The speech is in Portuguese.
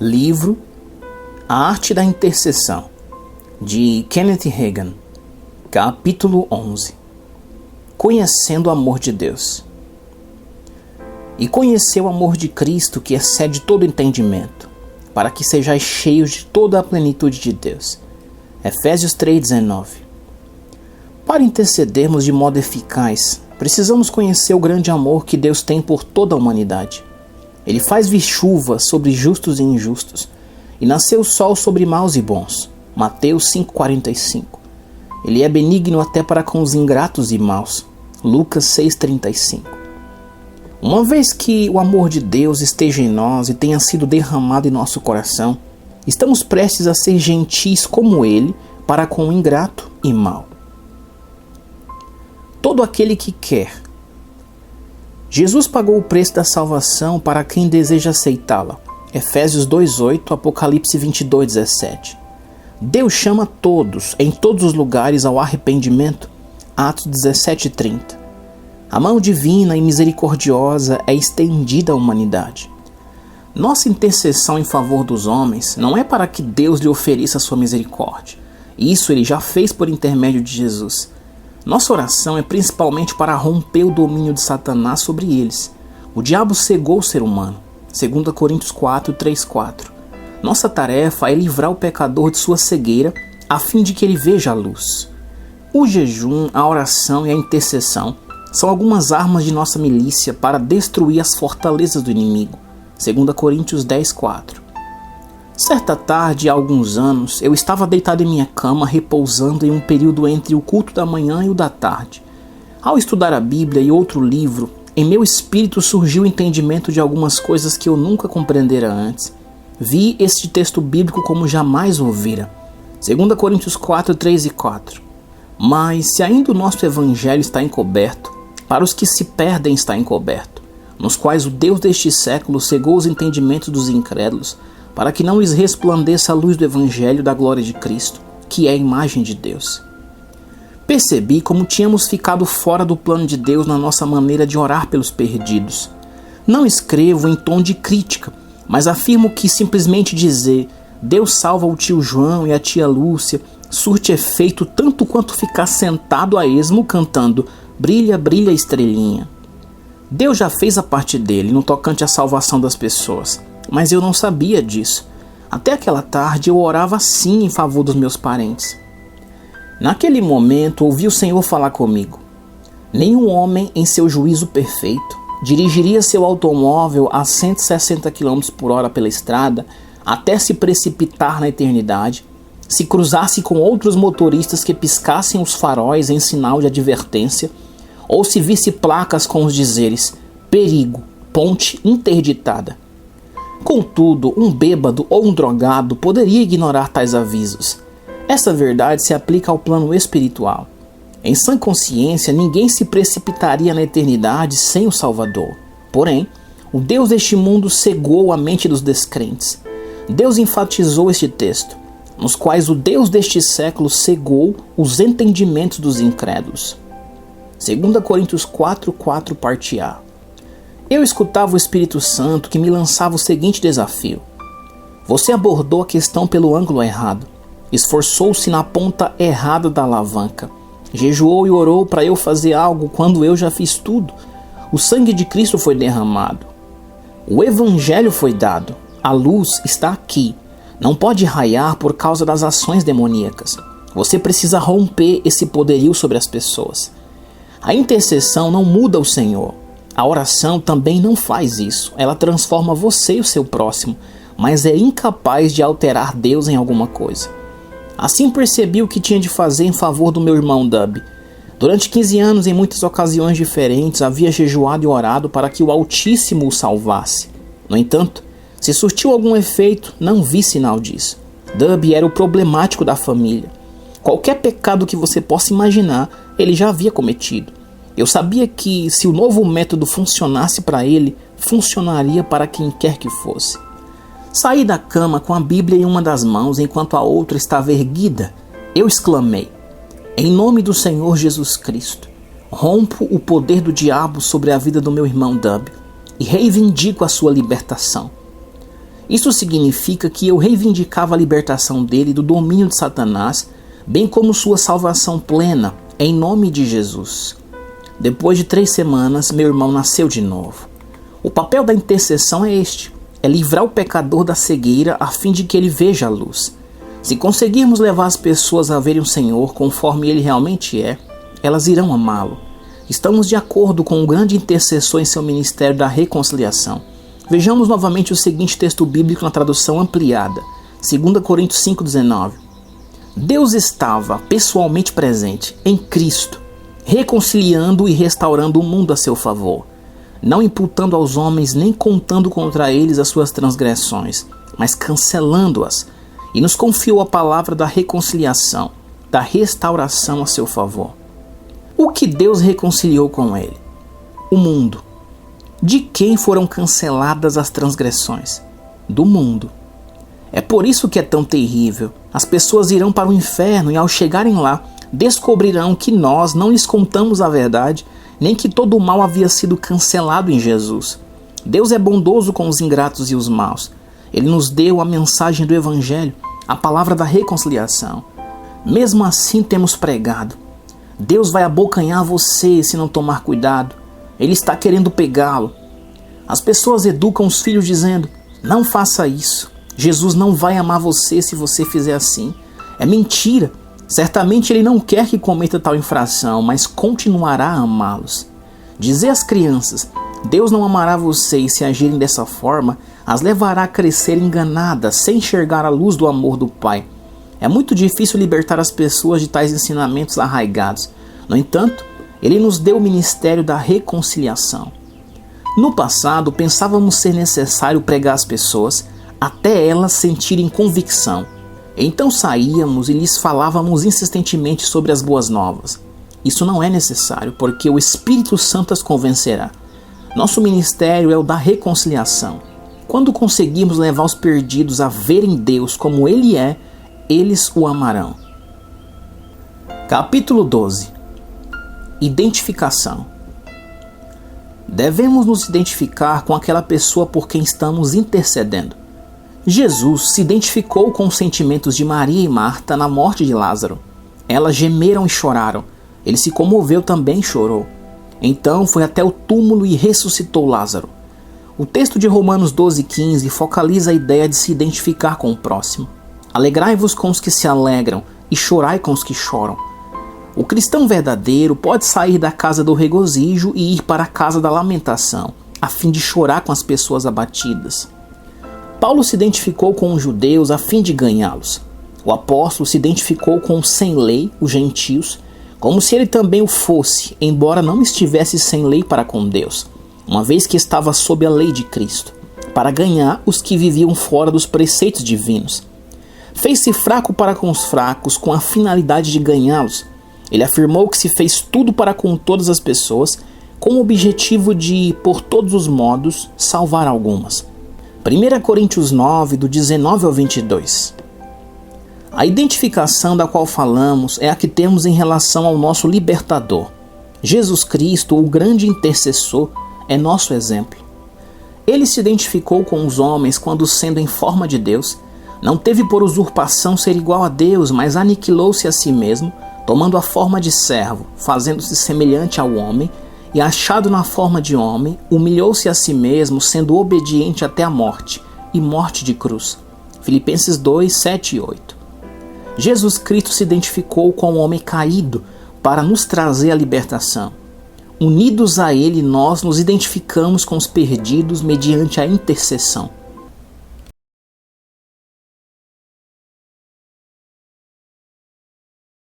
Livro A Arte da Intercessão, de Kenneth Hagin, capítulo 11. Conhecendo o amor de Deus. E conheceu o amor de Cristo, que excede todo entendimento, para que sejais cheios de toda a plenitude de Deus. Efésios 3,19. Para intercedermos de modo eficaz, precisamos conhecer o grande amor que Deus tem por toda a humanidade. Ele faz vir chuva sobre justos e injustos, e nasceu o sol sobre maus e bons. Mateus 5,45. Ele é benigno até para com os ingratos e maus. Lucas 6,35. Uma vez que o amor de Deus esteja em nós e tenha sido derramado em nosso coração, estamos prestes a ser gentis como Ele para com o ingrato e mau. Todo aquele que quer. Jesus pagou o preço da salvação para quem deseja aceitá-la. Efésios 2,8, Apocalipse 22,17. Deus chama todos, em todos os lugares, ao arrependimento. Atos 17,30. A mão divina e misericordiosa é estendida à humanidade. Nossa intercessão em favor dos homens não é para que Deus lhe ofereça sua misericórdia. Isso Ele já fez por intermédio de Jesus. Nossa oração é principalmente para romper o domínio de Satanás sobre eles. O diabo cegou o ser humano. 2 Coríntios 4, 3, 4. Nossa tarefa é livrar o pecador de sua cegueira, a fim de que ele veja a luz. O jejum, a oração e a intercessão são algumas armas de nossa milícia para destruir as fortalezas do inimigo. 2 Coríntios 10, 4. Certa tarde, há alguns anos, eu estava deitado em minha cama, repousando em um período entre o culto da manhã e o da tarde. Ao estudar a Bíblia e outro livro, em meu espírito surgiu o entendimento de algumas coisas que eu nunca compreendera antes. Vi este texto bíblico como jamais ouvira. 2 Coríntios 4, 3 e 4. Mas se ainda o nosso evangelho está encoberto, para os que se perdem está encoberto, nos quais o Deus deste século cegou os entendimentos dos incrédulos, para que não lhes resplandeça a luz do evangelho da glória de Cristo, que é a imagem de Deus. Percebi como tínhamos ficado fora do plano de Deus na nossa maneira de orar pelos perdidos. Não escrevo em tom de crítica, mas afirmo que simplesmente dizer Deus salva o tio João e a tia Lúcia surte efeito tanto quanto ficar sentado a esmo cantando Brilha, brilha, estrelinha. Deus já fez a parte dele no tocante à salvação das pessoas, mas eu não sabia disso. Até aquela tarde eu orava assim em favor dos meus parentes. Naquele momento ouvi o Senhor falar comigo. Nenhum homem em seu juízo perfeito dirigiria seu automóvel a 160 km por hora pela estrada até se precipitar na eternidade, se cruzasse com outros motoristas que piscassem os faróis em sinal de advertência, ou se visse placas com os dizeres perigo, ponte interditada. Contudo, um bêbado ou um drogado poderia ignorar tais avisos. Essa verdade se aplica ao plano espiritual. Em sã consciência, ninguém se precipitaria na eternidade sem o Salvador. Porém, o Deus deste mundo cegou a mente dos descrentes. Deus enfatizou este texto, nos quais o Deus deste século cegou os entendimentos dos incrédulos. 2 Coríntios 4, 4, parte A. Eu escutava o Espírito Santo que me lançava o seguinte desafio. Você abordou a questão pelo ângulo errado. Esforçou-se na ponta errada da alavanca. Jejuou e orou para eu fazer algo quando eu já fiz tudo. O sangue de Cristo foi derramado. O Evangelho foi dado. A luz está aqui. Não pode raiar por causa das ações demoníacas. Você precisa romper esse poderio sobre as pessoas. A intercessão não muda o Senhor. A oração também não faz isso. Ela transforma você e o seu próximo, mas é incapaz de alterar Deus em alguma coisa. Assim percebi o que tinha de fazer em favor do meu irmão Dub. Durante 15 anos, em muitas ocasiões diferentes, havia jejuado e orado para que o Altíssimo o salvasse. No entanto, se surtiu algum efeito, não vi sinal disso. Dub era o problemático da família. Qualquer pecado que você possa imaginar, ele já havia cometido. Eu sabia que, se o novo método funcionasse para ele, funcionaria para quem quer que fosse. Saí da cama com a Bíblia em uma das mãos, enquanto a outra estava erguida. Eu exclamei, em nome do Senhor Jesus Cristo, rompo o poder do diabo sobre a vida do meu irmão Dub e reivindico a sua libertação. Isso significa que eu reivindicava a libertação dele do domínio de Satanás, bem como sua salvação plena, em nome de Jesus. Depois de 3 semanas, meu irmão nasceu de novo. O papel da intercessão é este: é livrar o pecador da cegueira a fim de que ele veja a luz. Se conseguirmos levar as pessoas a verem o Senhor conforme ele realmente é, elas irão amá-lo. Estamos de acordo com o grande intercessor em seu ministério da reconciliação. Vejamos novamente o seguinte texto bíblico na tradução ampliada, 2 Coríntios 5,19. Deus estava pessoalmente presente em Cristo, reconciliando e restaurando o mundo a seu favor, não imputando aos homens nem contando contra eles as suas transgressões, mas cancelando-as, e nos confiou a palavra da reconciliação, da restauração a seu favor. O que Deus reconciliou com ele? O mundo. De quem foram canceladas as transgressões? Do mundo. É por isso que é tão terrível. As pessoas irão para o inferno e, ao chegarem lá, descobrirão que nós não lhes contamos a verdade, nem que todo o mal havia sido cancelado em Jesus. Deus é bondoso com os ingratos e os maus. Ele nos deu a mensagem do Evangelho, a palavra da reconciliação. Mesmo assim temos pregado. Deus vai abocanhar você se não tomar cuidado. Ele está querendo pegá-lo. As pessoas educam os filhos dizendo: não faça isso. Jesus não vai amar você se você fizer assim. É mentira. Certamente ele não quer que cometa tal infração, mas continuará a amá-los. Dizer às crianças: Deus não amará vocês se agirem dessa forma, as levará a crescer enganadas, sem enxergar a luz do amor do Pai. É muito difícil libertar as pessoas de tais ensinamentos arraigados. No entanto, ele nos deu o ministério da reconciliação. No passado, pensávamos ser necessário pregar às pessoas até elas sentirem convicção. Então saíamos e lhes falávamos insistentemente sobre as boas novas. Isso não é necessário, porque o Espírito Santo as convencerá. Nosso ministério é o da reconciliação. Quando conseguirmos levar os perdidos a verem Deus como Ele é, eles o amarão. Capítulo 12. Identificação. Devemos nos identificar com aquela pessoa por quem estamos intercedendo. Jesus se identificou com os sentimentos de Maria e Marta na morte de Lázaro. Elas gemeram e choraram. Ele se comoveu também e chorou. Então foi até o túmulo e ressuscitou Lázaro. O texto de Romanos 12,15 focaliza a ideia de se identificar com o próximo. Alegrai-vos com os que se alegram e chorai com os que choram. O cristão verdadeiro pode sair da casa do regozijo e ir para a casa da lamentação, a fim de chorar com as pessoas abatidas. Paulo se identificou com os judeus a fim de ganhá-los. O apóstolo se identificou com os sem lei, os gentios, como se ele também o fosse, embora não estivesse sem lei para com Deus, uma vez que estava sob a lei de Cristo, para ganhar os que viviam fora dos preceitos divinos. Fez-se fraco para com os fracos, com a finalidade de ganhá-los. Ele afirmou que se fez tudo para com todas as pessoas, com o objetivo de, por todos os modos, salvar algumas. 1 Coríntios 9, do 19 ao 22. A identificação da qual falamos é a que temos em relação ao nosso libertador. Jesus Cristo, o grande intercessor, é nosso exemplo. Ele se identificou com os homens quando, sendo em forma de Deus, não teve por usurpação ser igual a Deus, mas aniquilou-se a si mesmo, tomando a forma de servo, fazendo-se semelhante ao homem, e achado na forma de homem, humilhou-se a si mesmo, sendo obediente até a morte, e morte de cruz. Filipenses 2, 7 e 8. Jesus Cristo se identificou com o homem caído para nos trazer a libertação. Unidos a Ele, nós nos identificamos com os perdidos mediante a intercessão.